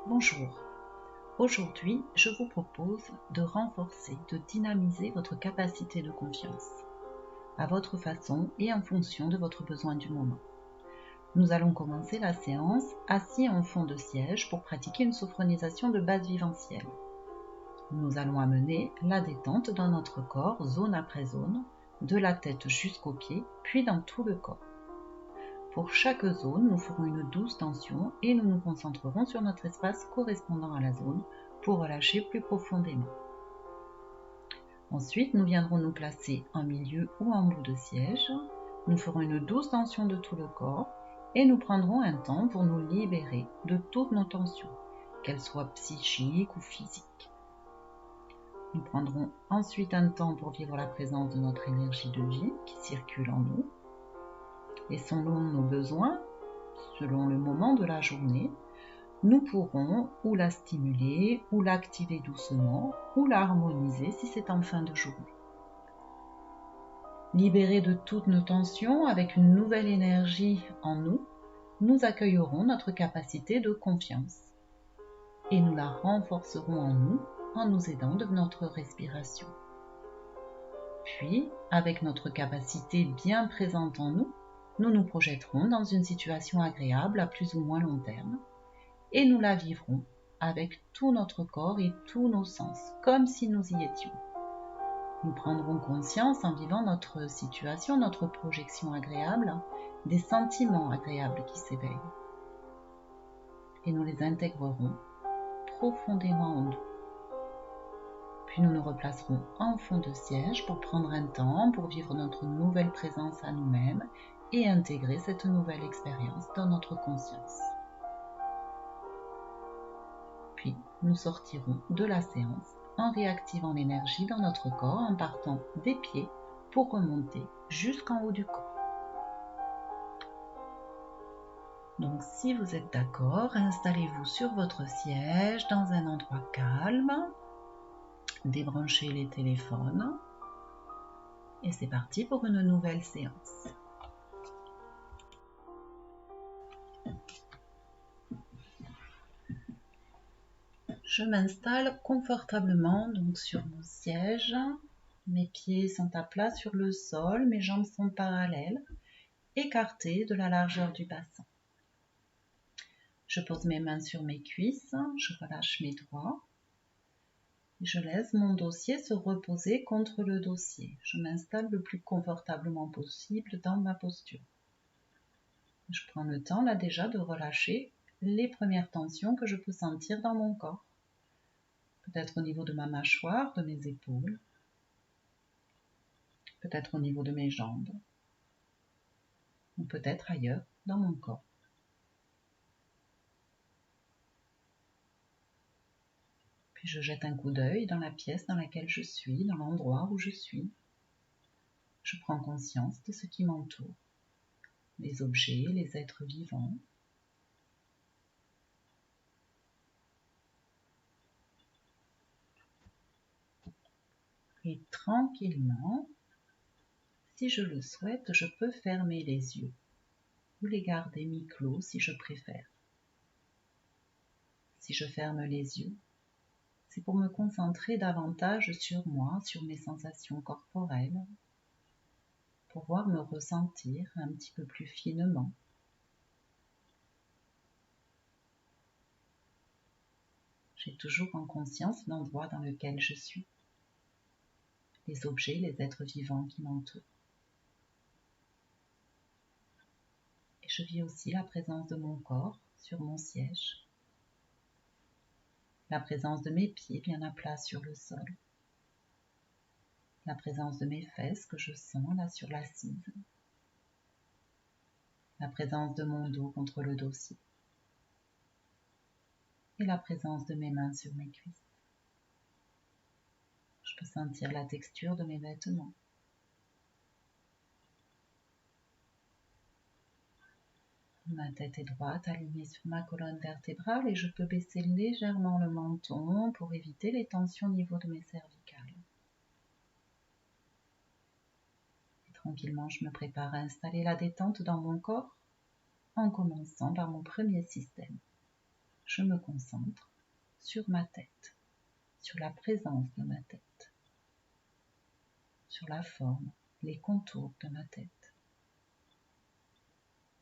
Bonjour, aujourd'hui je vous propose de renforcer, de dynamiser votre capacité de confiance, à votre façon et en fonction de votre besoin du moment. Nous allons commencer la séance assis en fond de siège pour pratiquer une sophronisation de base vivencielle. Nous allons amener la détente dans notre corps, zone après zone, de la tête jusqu'aux pieds, puis dans tout le corps. Pour chaque zone, nous ferons une douce tension et nous nous concentrerons sur notre espace correspondant à la zone pour relâcher plus profondément. Ensuite, nous viendrons nous placer en milieu ou en bout de siège. Nous ferons une douce tension de tout le corps et nous prendrons un temps pour nous libérer de toutes nos tensions, qu'elles soient psychiques ou physiques. Nous prendrons ensuite un temps pour vivre la présence de notre énergie de vie qui circule en nous. Et selon nos besoins, selon le moment de la journée, nous pourrons ou la stimuler, ou l'activer doucement, ou la harmoniser si c'est en fin de journée. Libérés de toutes nos tensions, avec une nouvelle énergie en nous, nous accueillerons notre capacité de confiance et nous la renforcerons en nous aidant de notre respiration. Puis, avec notre capacité bien présente en nous, nous nous projetterons dans une situation agréable à plus ou moins long terme et nous la vivrons avec tout notre corps et tous nos sens, comme si nous y étions. Nous prendrons conscience en vivant notre situation, notre projection agréable, des sentiments agréables qui s'éveillent. Et nous les intégrerons profondément en nous. Puis nous nous replacerons en fond de siège pour prendre un temps pour vivre notre nouvelle présence à nous-mêmes et intégrer cette nouvelle expérience dans notre conscience. Puis nous sortirons de la séance en réactivant l'énergie dans notre corps en partant des pieds pour remonter jusqu'en haut du corps. Donc si vous êtes d'accord, installez-vous sur votre siège dans un endroit calme, débranchez les téléphones et c'est parti pour une nouvelle séance. Je m'installe confortablement donc sur mon siège. Mes pieds sont à plat sur le sol, mes jambes sont parallèles, écartées de la largeur du bassin. Je pose mes mains sur mes cuisses, je relâche mes doigts. Je laisse mon dossier se reposer contre le dossier. Je m'installe le plus confortablement possible dans ma posture. Je prends le temps là déjà de relâcher les premières tensions que je peux sentir dans mon corps. Peut-être au niveau de ma mâchoire, de mes épaules, peut-être au niveau de mes jambes, ou peut-être ailleurs dans mon corps. Puis je jette un coup d'œil dans la pièce dans laquelle je suis, dans l'endroit où je suis. Je prends conscience de ce qui m'entoure, les objets, les êtres vivants. Et tranquillement, si je le souhaite, je peux fermer les yeux ou les garder mi-clos si je préfère. Si je ferme les yeux, c'est pour me concentrer davantage sur moi, sur mes sensations corporelles, pour pouvoir me ressentir un petit peu plus finement. J'ai toujours en conscience l'endroit dans lequel je suis, les objets, les êtres vivants qui m'entourent. Et je vis aussi la présence de mon corps sur mon siège, la présence de mes pieds bien à plat sur le sol, la présence de mes fesses que je sens là sur l'assise, la présence de mon dos contre le dossier et la présence de mes mains sur mes cuisses. Je peux sentir la texture de mes vêtements. Ma tête est droite, alignée sur ma colonne vertébrale et je peux baisser légèrement le menton pour éviter les tensions au niveau de mes cervicales. Et tranquillement, je me prépare à installer la détente dans mon corps en commençant par mon premier système. Je me concentre sur ma tête, sur la présence de ma tête, sur la forme, les contours de ma tête,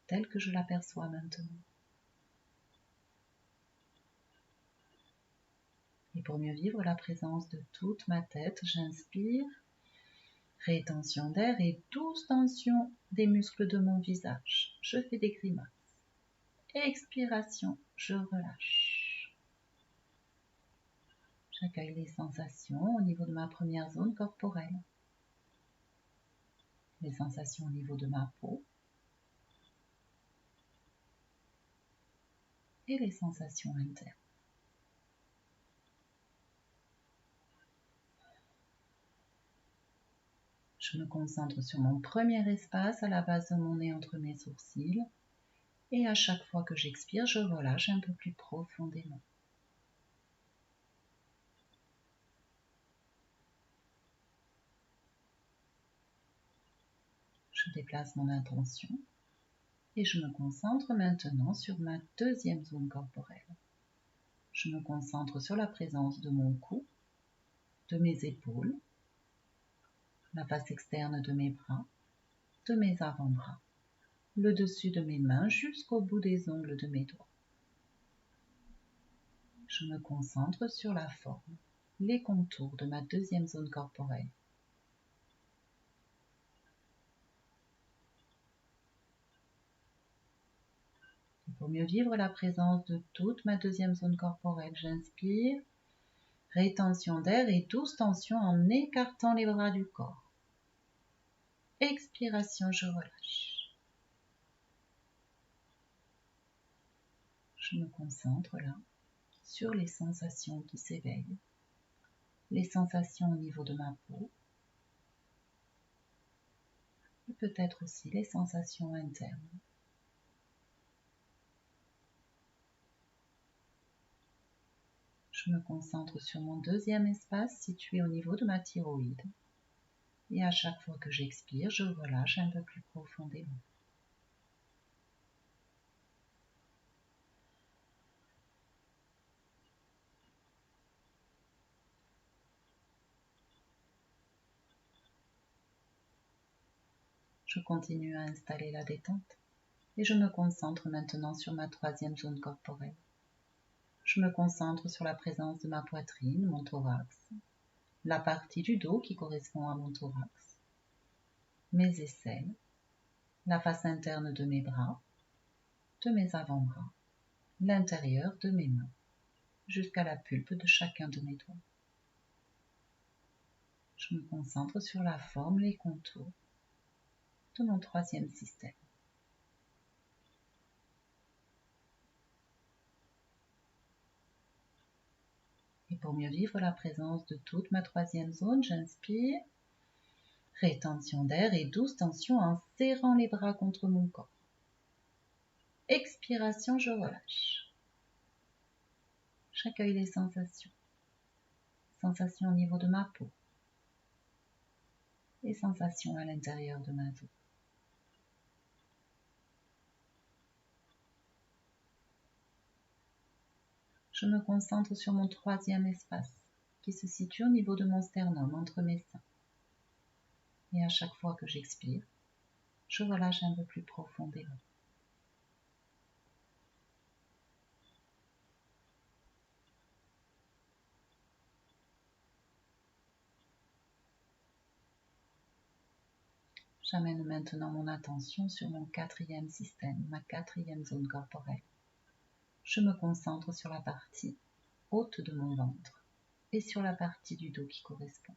telle que je l'aperçois maintenant. Et pour mieux vivre la présence de toute ma tête, j'inspire, rétention d'air et douce tension des muscles de mon visage. Je fais des grimaces. Expiration, je relâche. J'accueille les sensations au niveau de ma première zone corporelle. Les sensations au niveau de ma peau. Et les sensations internes. Je me concentre sur mon premier espace à la base de mon nez entre mes sourcils. Et à chaque fois que j'expire, je relâche un peu plus profondément. Je déplace mon attention et je me concentre maintenant sur ma deuxième zone corporelle. Je me concentre sur la présence de mon cou, de mes épaules, la face externe de mes bras, de mes avant-bras, le dessus de mes mains jusqu'au bout des ongles de mes doigts. Je me concentre sur la forme, les contours de ma deuxième zone corporelle. Et pour mieux vivre la présence de toute ma deuxième zone corporelle, j'inspire, rétention d'air et douce tension en écartant les bras du corps. Expiration, je relâche. Je me concentre là sur les sensations qui s'éveillent, les sensations au niveau de ma peau, et peut-être aussi les sensations internes. Je me concentre sur mon deuxième espace situé au niveau de ma thyroïde. Et à chaque fois que j'expire, je relâche un peu plus profondément. Je continue à installer la détente et je me concentre maintenant sur ma troisième zone corporelle. Je me concentre sur la présence de ma poitrine, mon thorax, la partie du dos qui correspond à mon thorax, mes aisselles, la face interne de mes bras, de mes avant-bras, l'intérieur de mes mains, jusqu'à la pulpe de chacun de mes doigts. Je me concentre sur la forme, les contours de mon troisième système. Et pour mieux vivre la présence de toute ma troisième zone, j'inspire, rétention d'air et douce tension en serrant les bras contre mon corps. Expiration, je relâche. J'accueille les sensations. Sensations au niveau de ma peau. Et sensations à l'intérieur de ma dos. Je me concentre sur mon troisième espace, qui se situe au niveau de mon sternum, entre mes seins. Et à chaque fois que j'expire, je relâche un peu plus profondément. J'amène maintenant mon attention sur mon quatrième système, ma quatrième zone corporelle. Je me concentre sur la partie haute de mon ventre et sur la partie du dos qui correspond.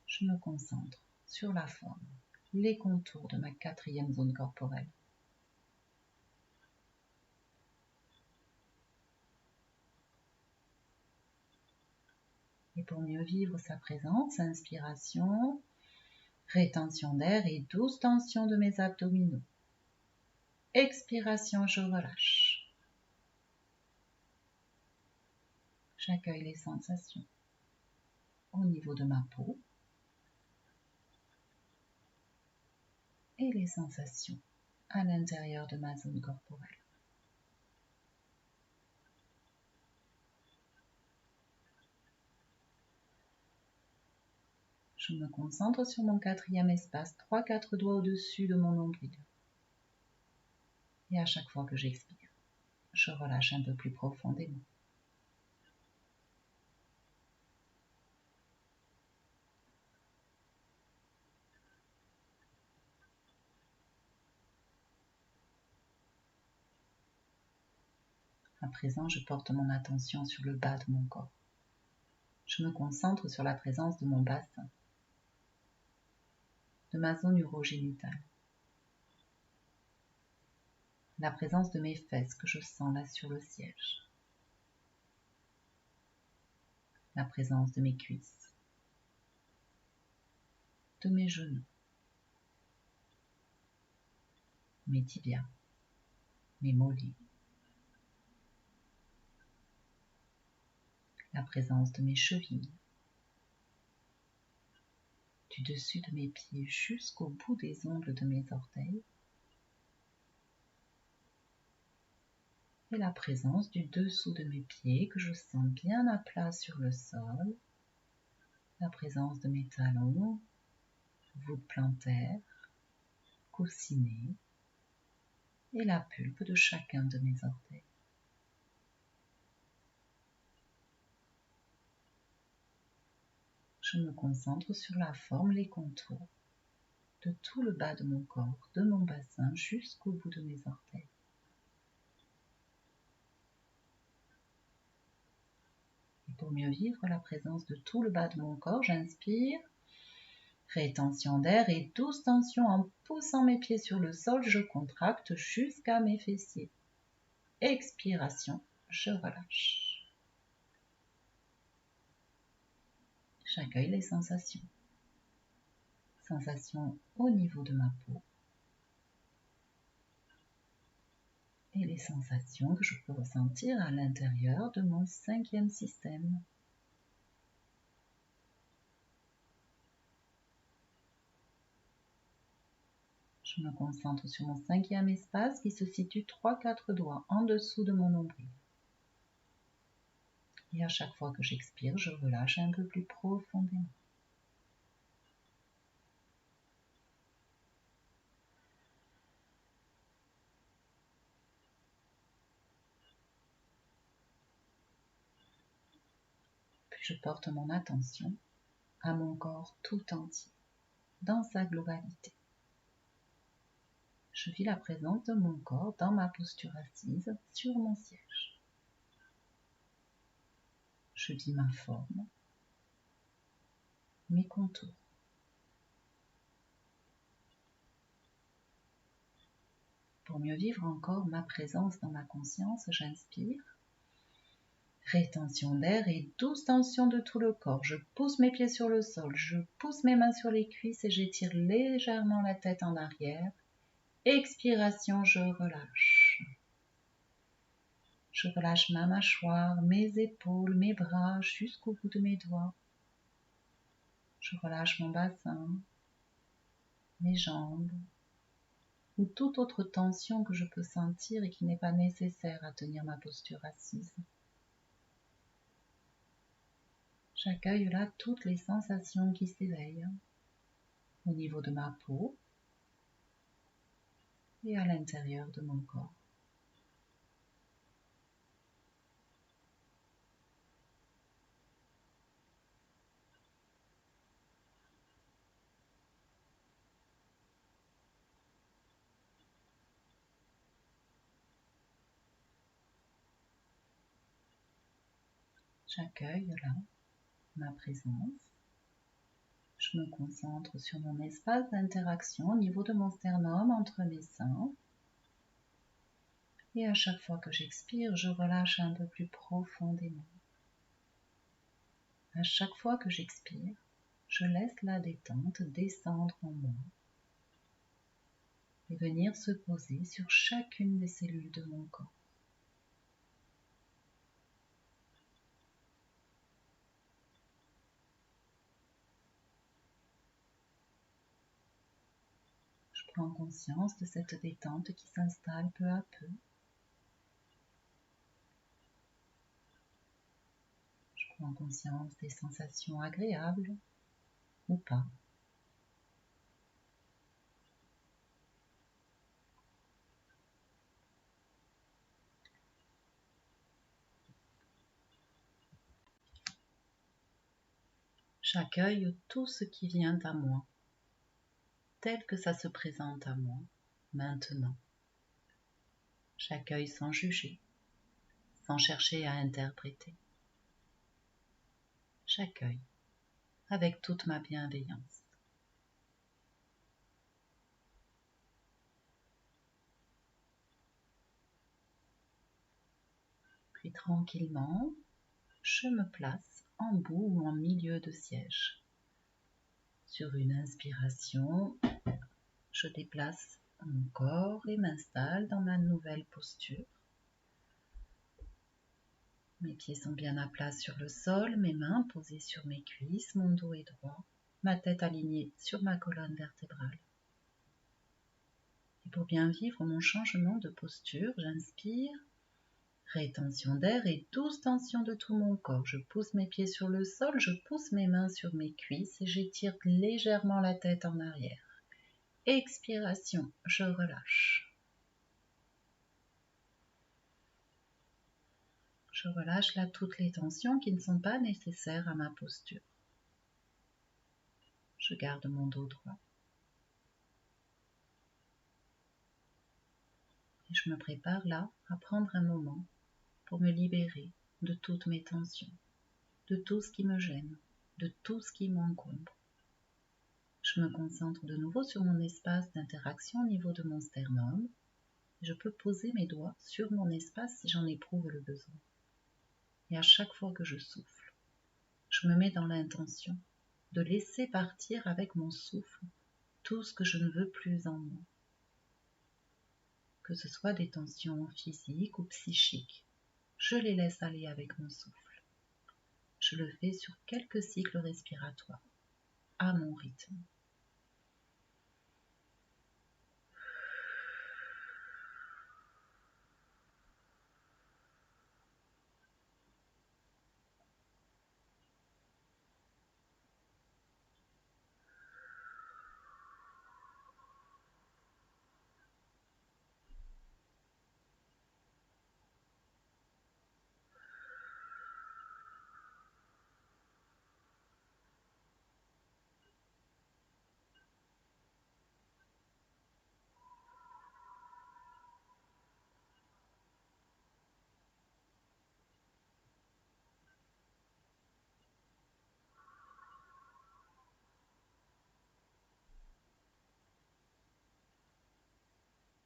Je me concentre sur la forme, les contours de ma quatrième zone corporelle. Et pour mieux vivre sa présence, inspiration, rétention d'air et douce tension de mes abdominaux. Expiration, je relâche. J'accueille les sensations au niveau de ma peau et les sensations à l'intérieur de ma zone corporelle. Je me concentre sur mon quatrième espace, 3-4 doigts au-dessus de mon nombril. Et à chaque fois que j'expire, je relâche un peu plus profondément. À présent, je porte mon attention sur le bas de mon corps. Je me concentre sur la présence de mon bassin, de ma zone urogénitale, la présence de mes fesses que je sens là sur le siège, la présence de mes cuisses, de mes genoux, mes tibias, mes mollets, la présence de mes chevilles, du dessus de mes pieds jusqu'au bout des ongles de mes orteils, et la présence du dessous de mes pieds que je sens bien à plat sur le sol, la présence de mes talons, voûte plantaire, coussinets et la pulpe de chacun de mes orteils. Je me concentre sur la forme, les contours de tout le bas de mon corps, de mon bassin jusqu'au bout de mes orteils. Et pour mieux vivre la présence de tout le bas de mon corps, j'inspire, rétention d'air et douce tension en poussant mes pieds sur le sol, je contracte jusqu'à mes fessiers. Expiration, je relâche. J'accueille les sensations. Sensations au niveau de ma peau. Et les sensations que je peux ressentir à l'intérieur de mon cinquième système. Je me concentre sur mon cinquième espace qui se situe 3-4 doigts en dessous de mon nombril. Et à chaque fois que j'expire, je relâche un peu plus profondément. Puis je porte mon attention à mon corps tout entier, dans sa globalité. Je vis la présence de mon corps dans ma posture assise sur mon siège. Je vis ma forme, mes contours. Pour mieux vivre encore ma présence dans ma conscience, j'inspire. Rétention d'air et douce tension de tout le corps. Je pousse mes pieds sur le sol, je pousse mes mains sur les cuisses et j'étire légèrement la tête en arrière. Expiration, je relâche. Je relâche ma mâchoire, mes épaules, mes bras jusqu'au bout de mes doigts. Je relâche mon bassin, mes jambes ou toute autre tension que je peux sentir et qui n'est pas nécessaire à tenir ma posture assise. J'accueille là toutes les sensations qui s'éveillent au niveau de ma peau et à l'intérieur de mon corps. J'accueille là ma présence. Je me concentre sur mon espace d'interaction au niveau de mon sternum entre mes seins. Et à chaque fois que j'expire, je relâche un peu plus profondément. À chaque fois que j'expire, je laisse la détente descendre en moi et venir se poser sur chacune des cellules de mon corps. Je prends conscience de cette détente qui s'installe peu à peu. Je prends conscience des sensations agréables ou pas. J'accueille tout ce qui vient à moi, tel que ça se présente à moi, maintenant. J'accueille sans juger, sans chercher à interpréter. J'accueille avec toute ma bienveillance. Puis tranquillement, je me place en bout ou en milieu de siège. Sur une inspiration, je déplace mon corps et m'installe dans ma nouvelle posture. Mes pieds sont bien à plat sur le sol, mes mains posées sur mes cuisses, mon dos est droit, ma tête alignée sur ma colonne vertébrale. Et pour bien vivre mon changement de posture, j'inspire, rétention d'air et douce tension de tout mon corps. Je pousse mes pieds sur le sol, je pousse mes mains sur mes cuisses et j'étire légèrement la tête en arrière. Expiration, je relâche. Je relâche là toutes les tensions qui ne sont pas nécessaires à ma posture. Je garde mon dos droit. Et je me prépare là à prendre un moment pour me libérer de toutes mes tensions, de tout ce qui me gêne, de tout ce qui m'encombre. Je me concentre de nouveau sur mon espace d'interaction au niveau de mon sternum. Je peux poser mes doigts sur mon espace si j'en éprouve le besoin. Et à chaque fois que je souffle, je me mets dans l'intention de laisser partir avec mon souffle tout ce que je ne veux plus en moi. Que ce soit des tensions physiques ou psychiques, je les laisse aller avec mon souffle. Je le fais sur quelques cycles respiratoires, à mon rythme.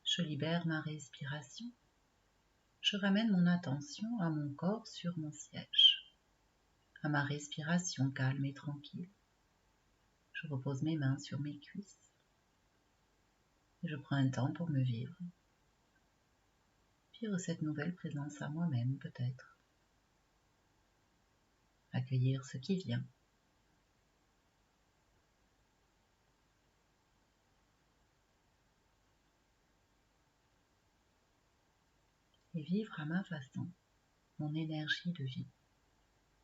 Je libère ma respiration. Je ramène mon attention à mon corps sur mon siège, à ma respiration calme et tranquille. Je repose mes mains sur mes cuisses. Et je prends un temps pour me vivre. Vivre cette nouvelle présence à moi-même peut-être. Accueillir ce qui vient. Et vivre à ma façon mon énergie de vie.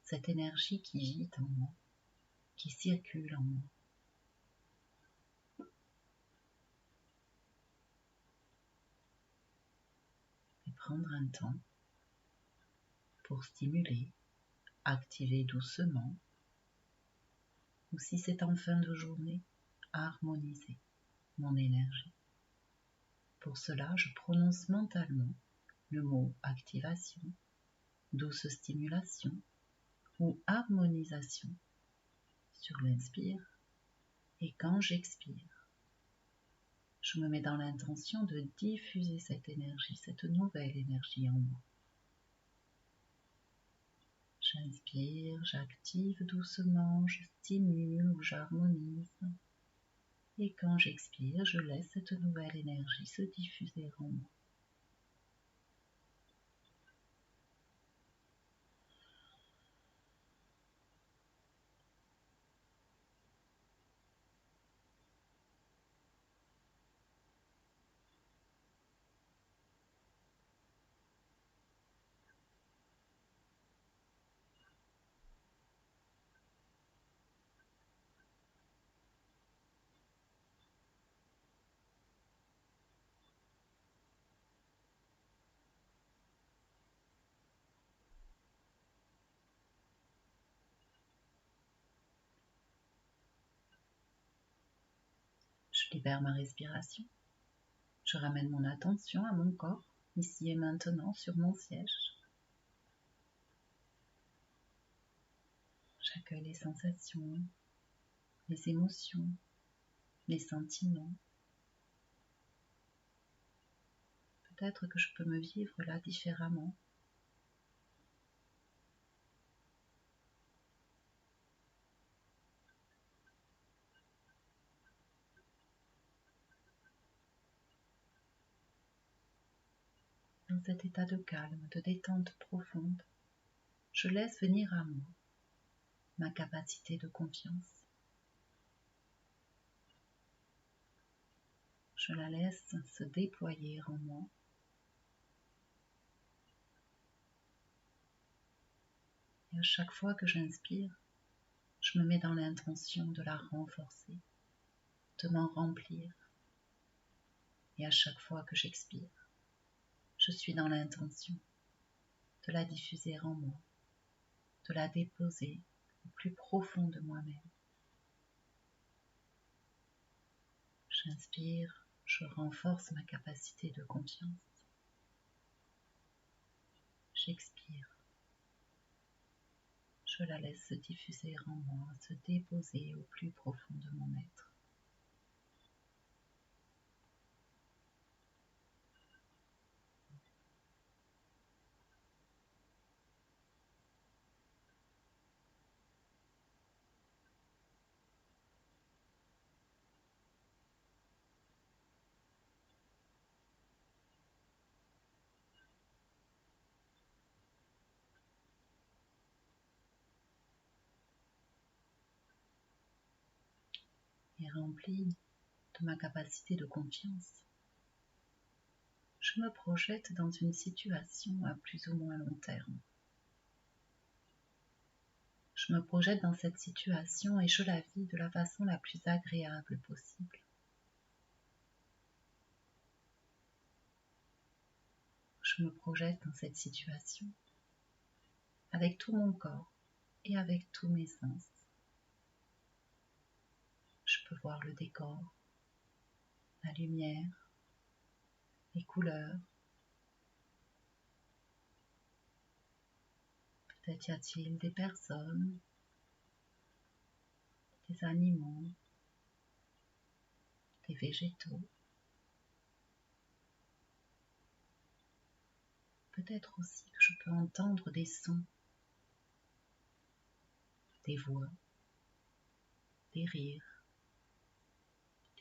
Cette énergie qui vit en moi, qui circule en moi. Et prendre un temps pour stimuler, activer doucement, ou si c'est en fin de journée, harmoniser mon énergie. Pour cela, je prononce mentalement le mot activation, douce stimulation ou harmonisation sur l'inspire, et quand j'expire, je me mets dans l'intention de diffuser cette énergie, cette nouvelle énergie en moi. J'inspire, j'active doucement, je stimule ou j'harmonise. Et quand j'expire, je laisse cette nouvelle énergie se diffuser en moi. libère ma respiration. Je ramène mon attention à mon corps, ici et maintenant, sur mon siège. J'accueille les sensations, les émotions, les sentiments. Peut-être que je peux me vivre là différemment. Dans cet état de calme, de détente profonde, je laisse venir à moi ma capacité de confiance. Je la laisse se déployer en moi. Et à chaque fois que j'inspire, je me mets dans l'intention de la renforcer, de m'en remplir. Et à chaque fois que j'expire, je suis dans l'intention de la diffuser en moi, de la déposer au plus profond de moi-même. J'inspire, je renforce ma capacité de confiance. J'expire, je la laisse se diffuser en moi, se déposer au plus profond de mon être. Et rempli de ma capacité de confiance, je me projette dans une situation à plus ou moins long terme. Je me projette dans cette situation et je la vis de la façon la plus agréable possible. Je me projette dans cette situation avec tout mon corps et avec tous mes sens. Je peux voir le décor, la lumière, les couleurs. Peut-être y a-t-il des personnes, des animaux, des végétaux. Peut-être aussi que je peux entendre des sons, des voix, des rires,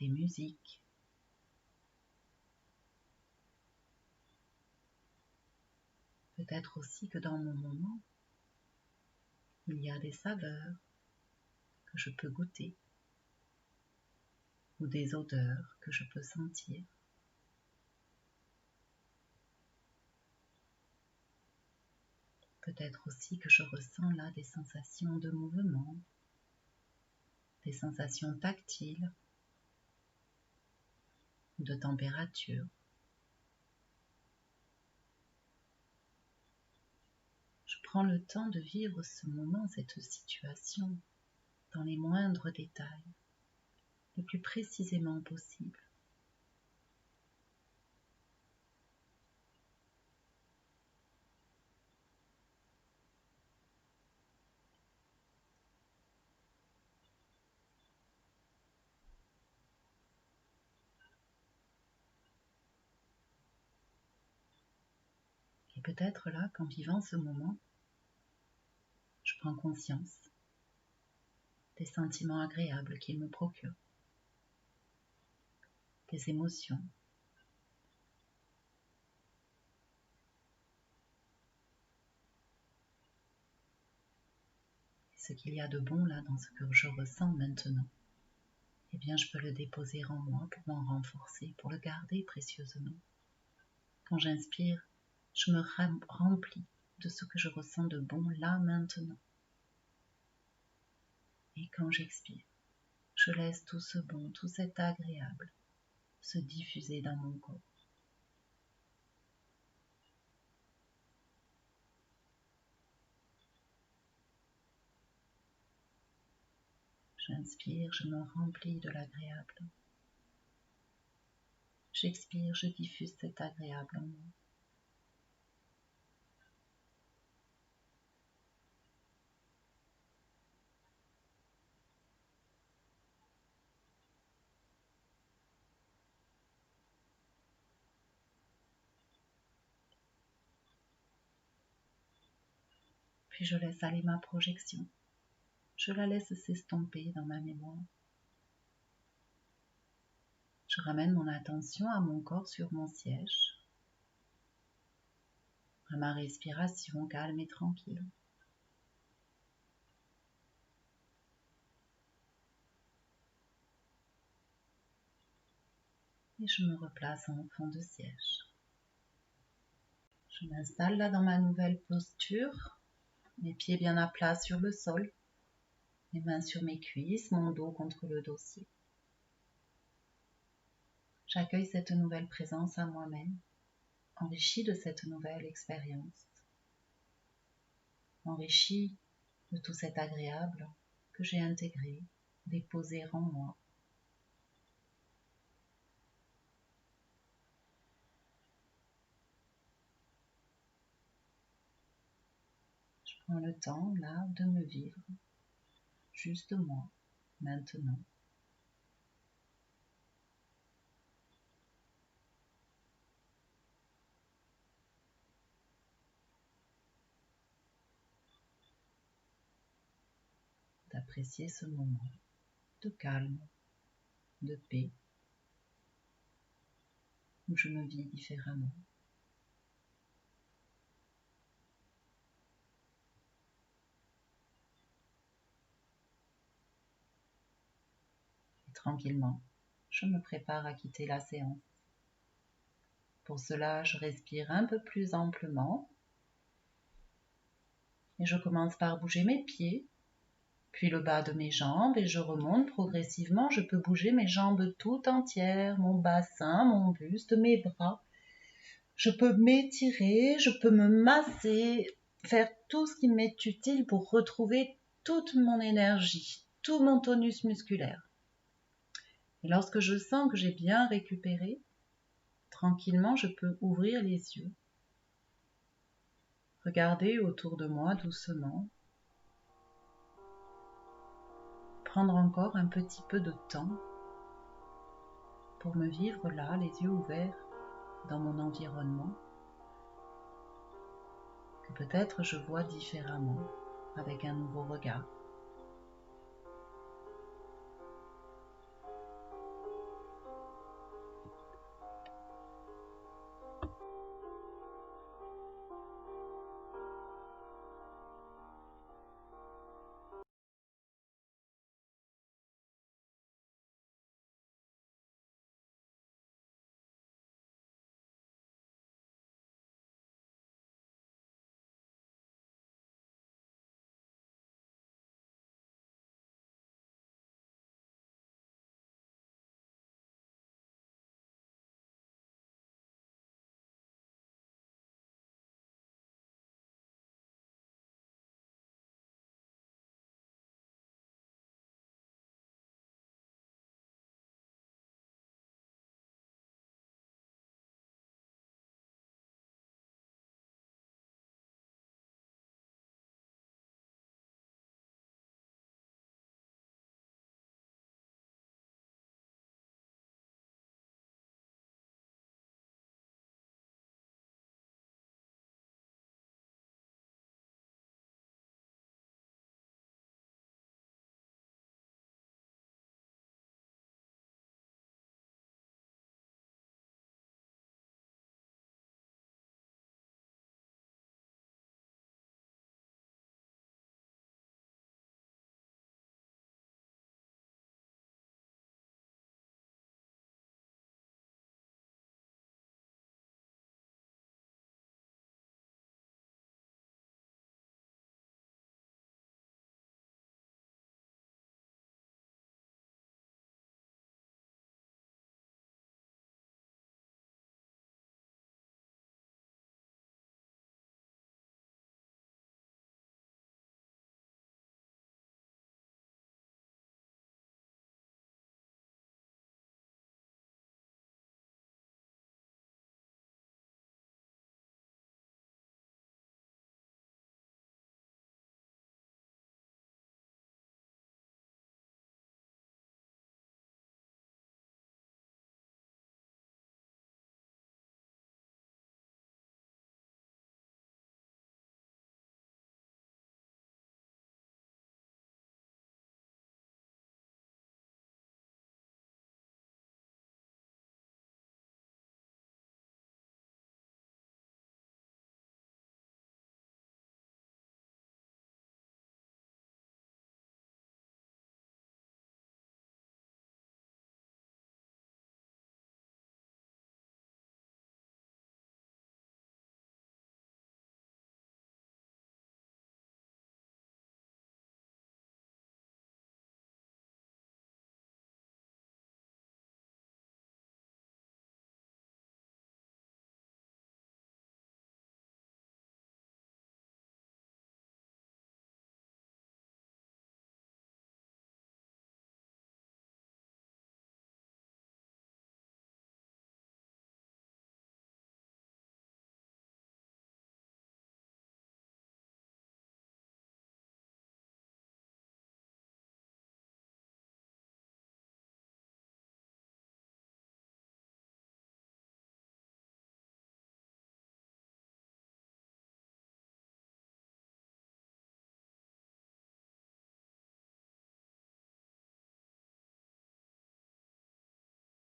des musiques. Peut-être aussi que dans mon moment, il y a des saveurs que je peux goûter ou des odeurs que je peux sentir. Peut-être aussi que je ressens là des sensations de mouvement, des sensations tactiles ou de température. Je prends le temps de vivre ce moment, cette situation, dans les moindres détails, le plus précisément possible. Et peut-être là qu'en vivant ce moment, je prends conscience des sentiments agréables qu'il me procure, des émotions, ce qu'il y a de bon là dans ce que je ressens maintenant. Eh bien, je peux le déposer en moi pour m'en renforcer, pour le garder précieusement. Quand j'inspire, je me remplis de ce que je ressens de bon là maintenant. Et quand j'expire, je laisse tout ce bon, tout cet agréable se diffuser dans mon corps. J'inspire, je me remplis de l'agréable. J'expire, je diffuse cet agréable en moi. Puis je laisse aller ma projection. Je la laisse s'estomper dans ma mémoire. Je ramène mon attention à mon corps sur mon siège, à ma respiration calme et tranquille. Et je me replace en fond de siège. Je m'installe là dans ma nouvelle posture, mes pieds bien à plat sur le sol, mes mains sur mes cuisses, mon dos contre le dossier. J'accueille cette nouvelle présence à moi-même, enrichie de cette nouvelle expérience, enrichie de tout cet agréable que j'ai intégré, déposé en moi. Je prends le temps là de me vivre, juste moi, maintenant. D'apprécier ce moment de calme, de paix, où je me vis différemment. Et tranquillement, je me prépare à quitter la séance. Pour cela, je respire un peu plus amplement et je commence par bouger mes pieds, puis le bas de mes jambes et je remonte progressivement. Je peux bouger mes jambes tout entières, mon bassin, mon buste, mes bras. Je peux m'étirer, je peux me masser, faire tout ce qui m'est utile pour retrouver toute mon énergie, tout mon tonus musculaire. Et lorsque je sens que j'ai bien récupéré, tranquillement, je peux ouvrir les yeux, regarder autour de moi doucement, prendre encore un petit peu de temps pour me vivre là, les yeux ouverts, dans mon environnement, que peut-être je vois différemment, avec un nouveau regard.